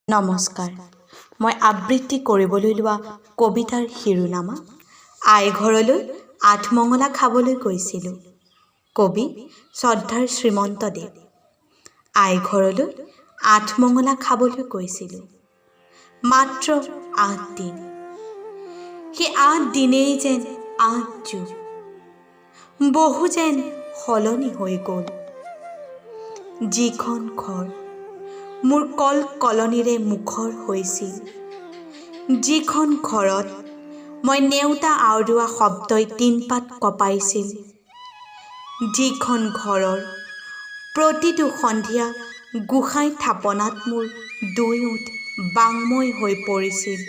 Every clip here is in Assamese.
নমস্কাৰ। মই আবৃত্তি কৰিবলৈ লোৱা কবিতাৰ শিৰোনামা আই ঘৰলৈ আঠমঙলা খাবলৈ গৈছিলোঁ। কবি শ্ৰদ্ধাৰ শ্ৰীমন্তদেৱ। আই ঘৰলৈ আঠমঙলা খাবলৈ গৈছিলোঁ। মাত্ৰ 8 দিন। সেই 8 দিনেই যেন 8 যুগ। বহু যেন সলনি হৈ গ'ল। যিখন ঘৰ মোৰ কল কলনিৰে মুখৰ হৈছিল, যিখন ঘৰত মই নেওতা আওৰোৱা শব্দই টিনপাত কঁপাইছিল, যিখন ঘৰৰ প্ৰতিটো সন্ধিয়া গোসাঁই থাপনাত মোৰ 2 ওঠ বাংময় হৈ পৰিছিল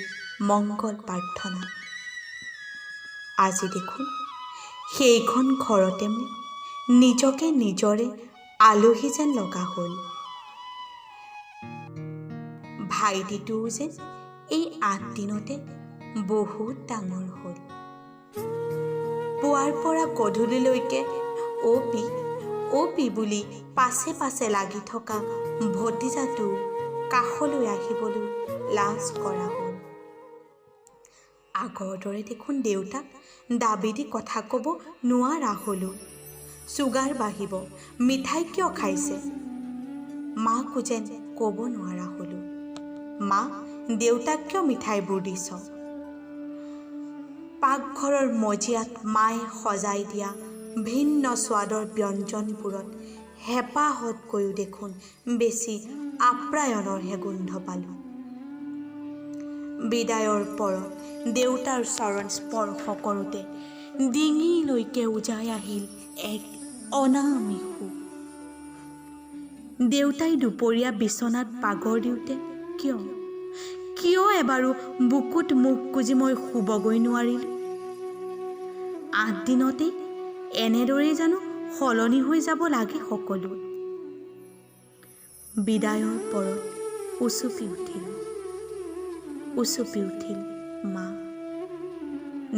মংগল প্ৰাৰ্থনা। আজি দেখোন সেইখন ঘৰতে মোক নিজকে নিজৰে আলহী যেন লগা হ'ল। ভাইটিটোও যেন এই 8 দিনতে বহুত ডাঙৰ হ'ল। পুৱাৰ পৰা গধূলিলৈকে অপি বুলি পাছে পাছে লাগি থকা ভতিজাটো কাষলৈ আহিবলৈ লাজ কৰা হ'ল। আগৰ দৰে দেখোন দেউতাক দাবী দি কথা ক'ব নোৱাৰা হ'লোঁ। চুগাৰ বাঢ়িব, মিঠাই কিয় খাইছে? মাকো যেন ক'ব নোৱাৰা হ'লোঁ, মা, দেউতাক কিয় মিঠাইবোৰ দিছ? পাকঘৰৰ মজিয়াত মায়ে সজাই দিয়া ভিন্ন স্বাদৰ ব্যঞ্জনবোৰত হেঁপাহতকৈও দেখোন বেছি আপ্যায়নৰহে গোন্ধ পালোঁ। বিদায়ৰ পৰত দেউতাৰ চৰণ স্পৰ্শ কৰোঁতে ডিঙিলৈকে উজাই আহিল এক অনামী সুখ। দেউতাই দুপৰীয়া বিচনাত বাগৰ দিওঁতে কিয় এবাৰো বুকুত মুখ গুজি মই শুবগৈ নোৱাৰিলোঁ? 8 দিনতেই এনেদৰেই জানো সলনি হৈ যাব লাগে সকলো? বিদায়ৰ পৰত উচুপি উঠিল মা।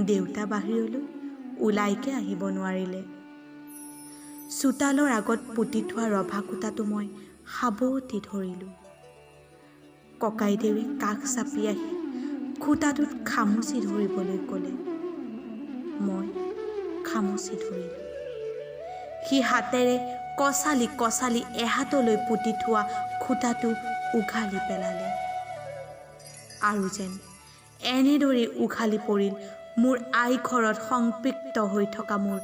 দেউতা বাহিৰলৈ ওলাইকে আহিব নোৱাৰিলে। চোতালৰ আগত পুতি থোৱা ৰভা কুটাটো মই সাবটি ধৰিলোঁ। ককাইদেৱে কাষ চাপি আহি খুটাটোত খামুচি ধৰিবলৈ ক'লে। মই খামুচি ধৰিলোঁ। সি হাতেৰে কচালি এহাতলৈ পুতি থোৱা খুটাটো উঘালি পেলালে। আৰু যেন এনেদৰেই উঘালি পৰিল মোৰ আই ঘৰত সংপৃক্ত হৈ থকা মোৰ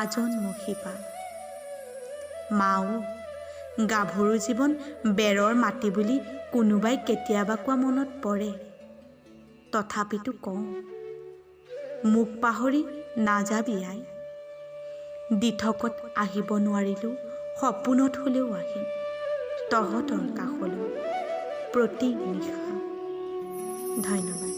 আজন্ম শিপা। মাও, গাভৰু জীৱন বেৰৰ মাটি বুলি কোনোবাই কেতিয়াবা কোৱা মনত পৰে। তথাপিতো কওঁ, মোক পাহৰি নাযাবি আই। দিঠকত আহিব নোৱাৰিলেও সপোনত হ'লেও আহিম তহঁতৰ কাষলৈ প্ৰতি নিশা। ধন্যবাদ।